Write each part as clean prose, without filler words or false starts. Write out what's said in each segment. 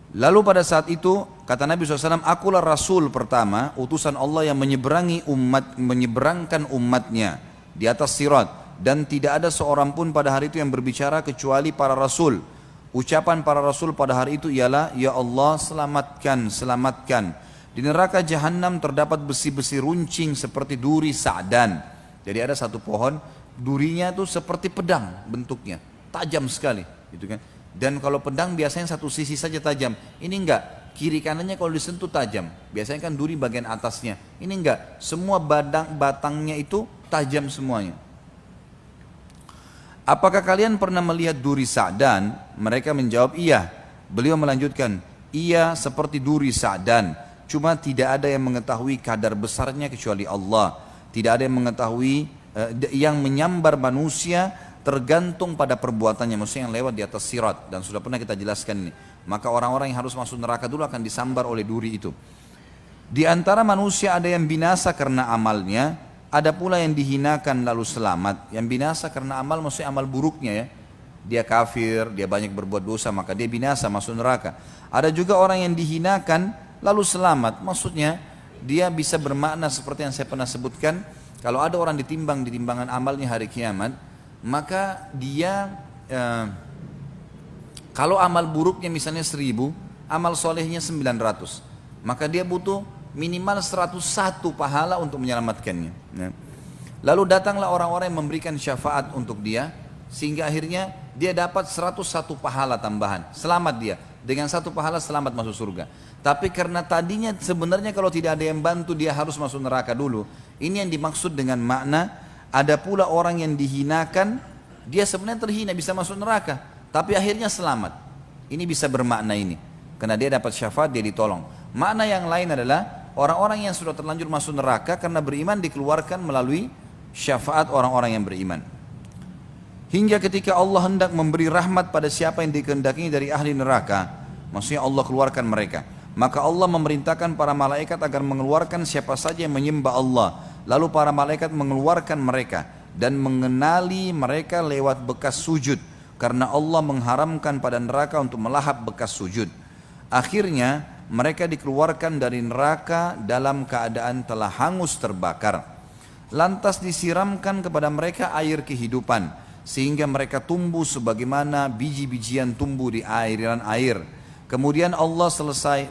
Lalu pada saat itu kata Nabi SAW, akulah Rasul pertama, utusan Allah yang menyeberangkan umatnya di atas sirat. Dan tidak ada seorang pun pada hari itu yang berbicara kecuali para Rasul. Ucapan para Rasul pada hari itu ialah, ya Allah selamatkan, selamatkan. Di neraka Jahannam terdapat besi-besi runcing seperti duri sa'dan. Jadi ada satu pohon, durinya itu seperti pedang bentuknya, tajam sekali, gitu kan. Dan kalau pedang biasanya satu sisi saja tajam, ini enggak, kiri kanannya kalau disentuh tajam. Biasanya kan duri bagian atasnya, ini enggak, semua batangnya itu tajam semuanya. Apakah kalian pernah melihat duri sa'dan? Mereka menjawab iya. Beliau melanjutkan, iya seperti duri sa'dan, cuma tidak ada yang mengetahui kadar besarnya kecuali Allah. Tidak ada yang mengetahui yang menyambar manusia tergantung pada perbuatannya, maksudnya yang lewat di atas sirat, dan sudah pernah kita jelaskan ini. Maka orang-orang yang harus masuk neraka dulu akan disambar oleh duri itu. Di antara manusia ada yang binasa karena amalnya, ada pula yang dihinakan lalu selamat. Yang binasa karena amal maksudnya amal buruknya ya. Dia kafir, dia banyak berbuat dosa, maka dia binasa masuk neraka. Ada juga orang yang dihinakan lalu selamat, maksudnya dia bisa bermakna seperti yang saya pernah sebutkan. Kalau ada orang ditimbang di timbangan amalnya hari kiamat, maka dia kalau amal buruknya misalnya 1000, amal solehnya 900, maka dia butuh minimal 101 pahala untuk menyelamatkannya. Lalu datanglah orang-orang yang memberikan syafaat untuk dia, sehingga akhirnya dia dapat 101 pahala tambahan, selamat dia. Dengan satu pahala selamat masuk surga. Tapi karena tadinya sebenarnya kalau tidak ada yang bantu dia harus masuk neraka dulu. Ini yang dimaksud dengan makna. Ada pula orang yang dihinakan, dia sebenarnya terhina bisa masuk neraka, tapi akhirnya selamat. Ini bisa bermakna ini, karena dia dapat syafaat, dia ditolong. Makna yang lain adalah orang-orang yang sudah terlanjur masuk neraka karena beriman dikeluarkan melalui syafaat orang-orang yang beriman. Hingga ketika Allah hendak memberi rahmat pada siapa yang dikehendakinya dari ahli neraka, maksudnya Allah keluarkan mereka, maka Allah memerintahkan para malaikat agar mengeluarkan siapa saja yang menyembah Allah. Lalu para malaikat mengeluarkan mereka dan mengenali mereka lewat bekas sujud, karena Allah mengharamkan pada neraka untuk melahap bekas sujud. Akhirnya mereka dikeluarkan dari neraka dalam keadaan telah hangus terbakar. Lantas disiramkan kepada mereka air kehidupan, sehingga mereka tumbuh sebagaimana biji-bijian tumbuh di aliran air. Kemudian Allah selesai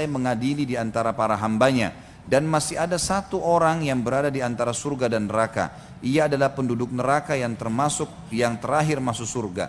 mengadili di antara para hambanya. Dan masih ada satu orang yang berada di antara surga dan neraka. Ia adalah penduduk neraka yang termasuk yang terakhir masuk surga.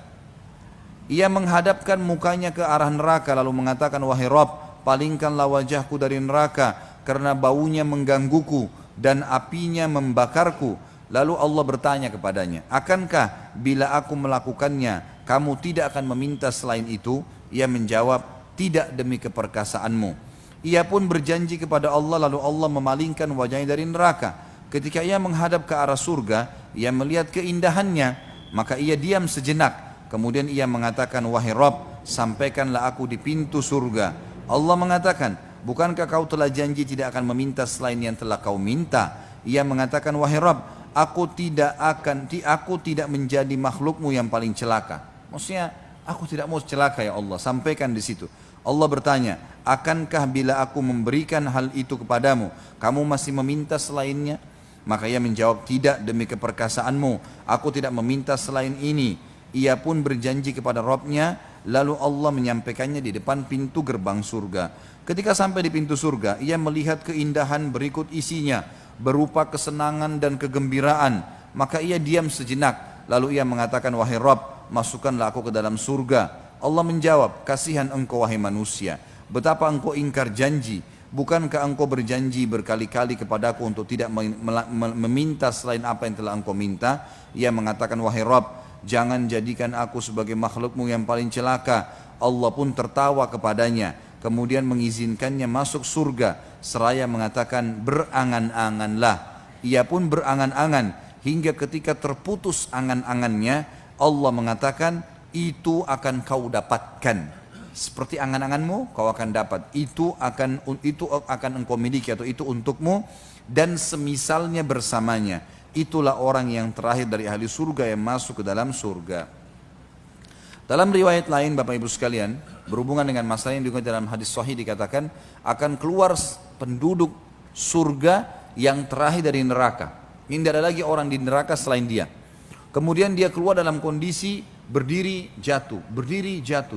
Ia menghadapkan mukanya ke arah neraka lalu mengatakan, wahai Rabb, palingkanlah wajahku dari neraka, karena baunya menggangguku dan apinya membakarku. Lalu Allah bertanya kepadanya, akankah bila aku melakukannya kamu tidak akan meminta selain itu? Ia menjawab, tidak demi keperkasaanmu. Ia pun berjanji kepada Allah, lalu Allah memalingkan wajahnya dari neraka. Ketika ia menghadap ke arah surga, ia melihat keindahannya, maka ia diam sejenak. Kemudian ia mengatakan, wahai Rabb, sampaikanlah aku di pintu surga. Allah mengatakan, bukankah kau telah janji tidak akan meminta selain yang telah kau minta? Ia mengatakan, wahai Rabb, aku tidak menjadi makhlukmu yang paling celaka. Maksudnya, aku tidak mau celaka ya Allah, sampaikan di situ. Allah bertanya, akankah bila aku memberikan hal itu kepadamu, kamu masih meminta selainnya? Maka ia menjawab, tidak demi keperkasaanmu, aku tidak meminta selain ini. Ia pun berjanji kepada Rabbnya, lalu Allah menyampaikannya di depan pintu gerbang surga. Ketika sampai di pintu surga, ia melihat keindahan berikut isinya, berupa kesenangan dan kegembiraan. Maka ia diam sejenak, lalu ia mengatakan, wahai Rabb, masukkanlah aku ke dalam surga. Allah menjawab, kasihan engkau wahai manusia, betapa engkau ingkar janji. Bukankah engkau berjanji berkali-kali kepadaku untuk tidak meminta selain apa yang telah engkau minta? Ia mengatakan, wahai Rabb, jangan jadikan aku sebagai makhlukmu yang paling celaka. Allah pun tertawa kepadanya, kemudian mengizinkannya masuk surga, seraya mengatakan, berangan-anganlah. Ia pun berangan-angan, hingga ketika terputus angan-angannya, Allah mengatakan, itu akan kau dapatkan. Seperti angan-anganmu kau akan dapat. Itu akan engkau miliki, atau itu untukmu dan semisalnya bersamanya. Itulah orang yang terakhir dari ahli surga yang masuk ke dalam surga. Dalam riwayat lain Bapak Ibu sekalian, berhubungan dengan masalah yang juga dalam hadis sahih dikatakan akan keluar penduduk surga yang terakhir dari neraka. Ini tidak ada lagi orang di neraka selain dia. Kemudian dia keluar dalam kondisi berdiri jatuh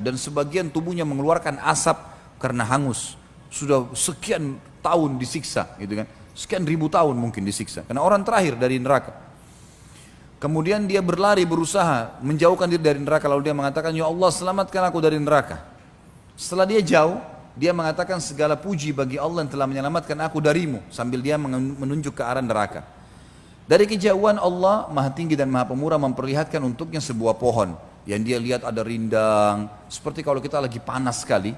dan sebagian tubuhnya mengeluarkan asap karena hangus. Sudah sekian tahun disiksa gitu kan. Sekian ribu tahun mungkin disiksa karena orang terakhir dari neraka. Kemudian dia berlari berusaha menjauhkan diri dari neraka, lalu dia mengatakan, ya Allah selamatkan aku dari neraka. Setelah dia jauh, dia mengatakan segala puji bagi Allah yang telah menyelamatkan aku darimu, sambil dia menunjuk ke arah neraka. Dari kejauhan Allah Maha Tinggi dan Maha Pemurah memperlihatkan untuknya sebuah pohon yang dia lihat ada rindang, seperti kalau kita lagi panas sekali.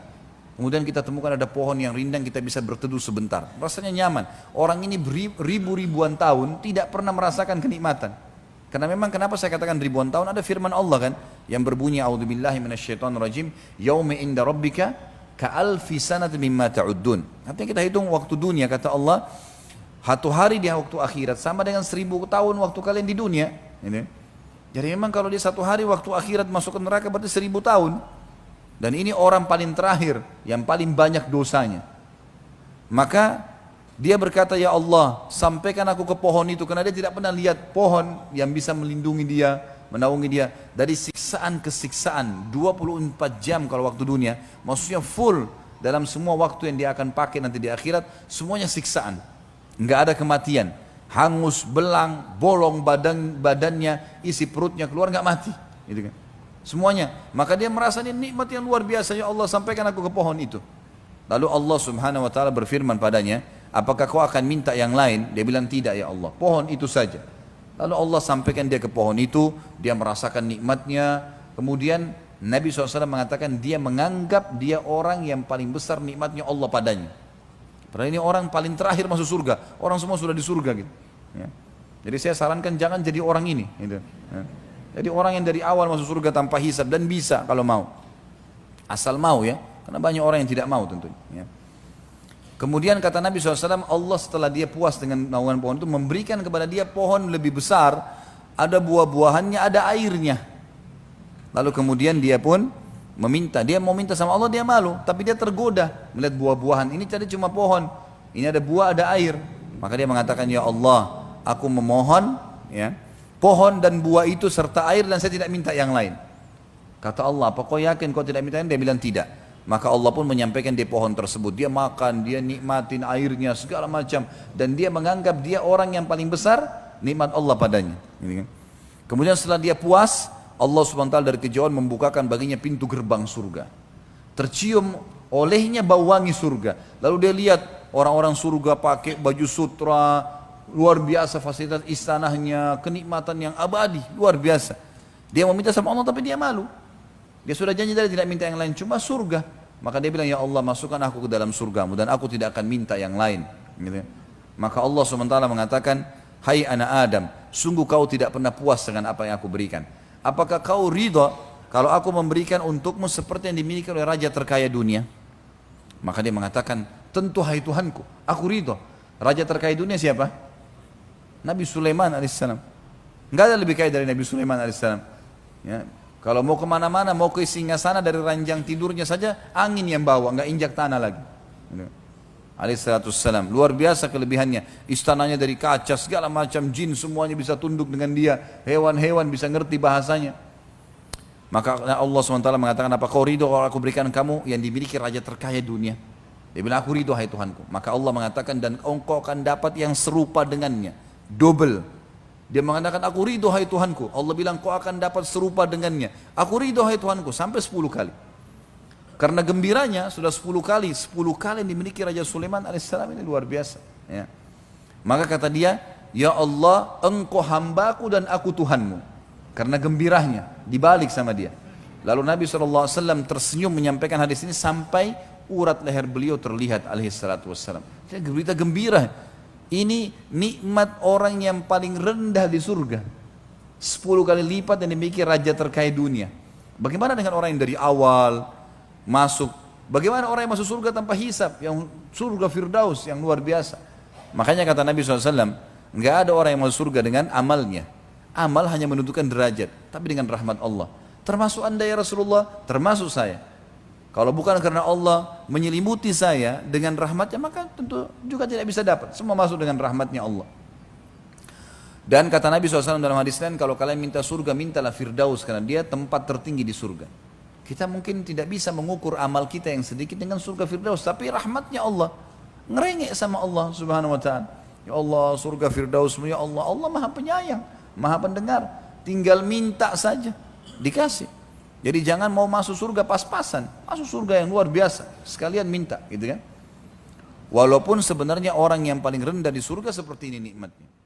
Kemudian kita temukan ada pohon yang rindang, kita bisa berteduh sebentar. Rasanya nyaman. Orang ini ribuan tahun tidak pernah merasakan kenikmatan. Karena memang kenapa saya katakan ribuan tahun, ada firman Allah kan yang berbunyi a'udzubillahi minasyaitonirrajim yauma inda rabbika ka'alfi sanat mimma ta'uddun. Artinya kita hitung waktu dunia, kata Allah, satu hari di waktu akhirat sama dengan 1000 tahun waktu kalian di dunia. Ini. Jadi memang kalau dia satu hari waktu akhirat masuk ke neraka berarti 1000 tahun. Dan ini orang paling terakhir yang paling banyak dosanya. Maka dia berkata, ya Allah sampaikan aku ke pohon itu, karena dia tidak pernah lihat pohon yang bisa melindungi dia, menaungi dia dari siksaan ke siksaan 24 jam kalau waktu dunia, maksudnya full dalam semua waktu yang dia akan pakai nanti di akhirat, semuanya siksaan, nggak ada kematian, hangus, belang, bolong badannya, isi perutnya keluar nggak mati, gitu kan? Semuanya. Maka dia merasa ini nikmat yang luar biasa, ya Allah sampaikan aku ke pohon itu. Lalu Allah subhanahu wa ta'ala berfirman padanya, apakah kau akan minta yang lain? Dia bilang tidak ya Allah, pohon itu saja. Lalu Allah sampaikan dia ke pohon itu, dia merasakan nikmatnya. Kemudian Nabi SAW mengatakan dia menganggap dia orang yang paling besar nikmatnya Allah padanya. Padahal ini orang paling terakhir masuk surga, orang semua sudah di surga gitu. Ya. Jadi saya sarankan jangan jadi orang ini. Gitu. Ya. Jadi orang yang dari awal masuk surga tanpa hisab, dan bisa kalau mau. Asal mau ya, karena banyak orang yang tidak mau tentunya. Ya. Kemudian kata Nabi SAW, Allah setelah dia puas dengan naungan pohon itu memberikan kepada dia pohon lebih besar, ada buah-buahannya, ada airnya. Lalu kemudian dia pun meminta, dia mau minta sama Allah, dia malu, tapi dia tergoda melihat buah-buahan. Ini tadi cuma pohon, ini ada buah, ada air. Maka dia mengatakan, ya Allah, aku memohon ya, pohon dan buah itu serta air, dan saya tidak minta yang lain. Kata Allah, apa kau yakin kau tidak minta yang lain? Dia bilang tidak. Maka Allah pun menyampaikan di pohon tersebut, dia makan, dia nikmatin airnya segala macam, dan dia menganggap dia orang yang paling besar nikmat Allah padanya. Kemudian setelah dia puas, Allah SWT dari kejauhan membukakan baginya pintu gerbang surga. Tercium olehnya bau wangi surga. Lalu dia lihat orang-orang surga pakai baju sutra, luar biasa fasilitas istanahnya, kenikmatan yang abadi, luar biasa. Dia meminta sama Allah tapi dia malu. Dia sudah janji tadi tidak minta yang lain, cuma surga. Maka dia bilang, ya Allah masukkan aku ke dalam surgamu dan aku tidak akan minta yang lain. Gitu. Maka Allah SWT mengatakan, hai anak Adam, sungguh kau tidak pernah puas dengan apa yang aku berikan. Apakah kau ridha kalau aku memberikan untukmu seperti yang dimiliki oleh raja terkaya dunia? Maka dia mengatakan, tentu hai Tuhanku, aku ridha. Raja terkaya dunia siapa? Nabi Sulaiman alaihissalam. Enggak ada lebih kaya dari Nabi Sulaiman alaihissalam. Ya. Kalau mau kemana-mana, mau ke singgasana dari ranjang tidurnya saja, angin yang bawa, enggak injak tanah lagi. Alaihissalam, luar biasa kelebihannya. Istananya dari kaca, segala macam jin semuanya bisa tunduk dengan dia. Hewan-hewan bisa ngerti bahasanya. Maka Allah SWT mengatakan, apa kau ridho kalau aku berikan kamu yang dimiliki raja terkaya dunia? Dia bilang, aku ridho hai Tuhanku. Maka Allah mengatakan, dan engkau akan dapat yang serupa dengannya, double. Dia mengatakan, aku ridho hai Tuhanku. Allah bilang, kau akan dapat serupa dengannya. Aku ridho hai Tuhanku, sampai 10 kali. Karena gembiranya sudah 10 kali. 10 kali yang dimiliki Raja Sulaiman alaihissalam, ini luar biasa. Ya. Maka kata dia, ya Allah, engkau hambaku dan aku Tuhanmu. Karena gembiranya, dibalik sama dia. Lalu Nabi SAW tersenyum menyampaikan hadis ini sampai urat leher beliau terlihat alaihissalam. Dia berita gembira. Ini nikmat orang yang paling rendah di surga. 10 kali lipat yang dimiliki raja terkaya dunia. Bagaimana dengan orang yang dari awal masuk? Bagaimana orang yang masuk surga tanpa hisab? Yang surga Firdaus yang luar biasa. Makanya kata Nabi SAW, enggak ada orang yang masuk surga dengan amalnya. Amal hanya menentukan derajat, tapi dengan rahmat Allah. Termasuk anda ya Rasulullah, termasuk saya. Kalau bukan karena Allah menyelimuti saya dengan rahmatnya, maka tentu juga tidak bisa dapat. Semua masuk dengan rahmatnya Allah. Dan kata Nabi SAW dalam hadis lain, kalau kalian minta surga, mintalah Firdaus, karena dia tempat tertinggi di surga. Kita mungkin tidak bisa mengukur amal kita yang sedikit dengan surga Firdaus, tapi rahmatnya Allah. Ngerengek sama Allah Subhanahu wa ta'ala. Ya Allah, surga Firdaus, ya Allah, Allah maha penyayang, maha pendengar. Tinggal minta saja, dikasih. Jadi jangan mau masuk surga pas-pasan, masuk surga yang luar biasa, sekalian minta, gitu kan. Walaupun sebenarnya orang yang paling rendah di surga seperti ini nikmatnya.